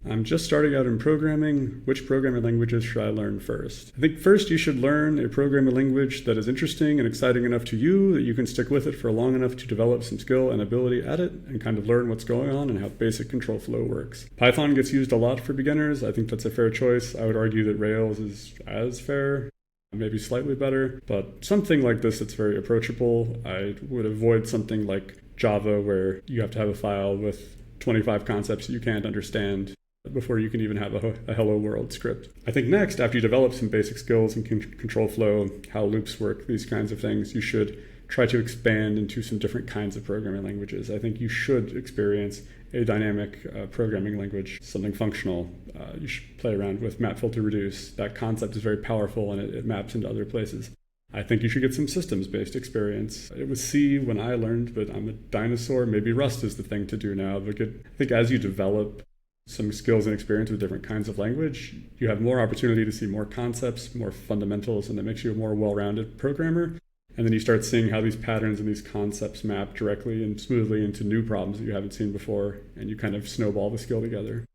I'm just starting out in programming. Which programming languages should I learn first? I think first you should learn a programming language that is interesting and exciting enough to you that you can stick with it for long enough to develop some skill and ability at it and kind of learn what's going on and how basic control flow works. Python gets used a lot for beginners. I think that's a fair choice. I would argue that Rails is as fair, maybe slightly better, but something like this that's very approachable. I would avoid something like Java where you have to have a file with 25 concepts you can't understand before you can even have a hello world script. I think next, after you develop some basic skills in control flow, how loops work, these kinds of things, you should try to expand into some different kinds of programming languages. I think you should experience a dynamic programming language, something functional. You should play around with map, filter, reduce. That concept is very powerful and it maps into other places. I think you should get some systems-based experience. It was C when I learned, but I'm a dinosaur. Maybe Rust is the thing to do now. But I think as you develop some skills and experience with different kinds of language, you have more opportunity to see more concepts, more fundamentals, and that makes you a more well-rounded programmer. And then you start seeing how these patterns and these concepts map directly and smoothly into new problems that you haven't seen before, and you kind of snowball the skill together.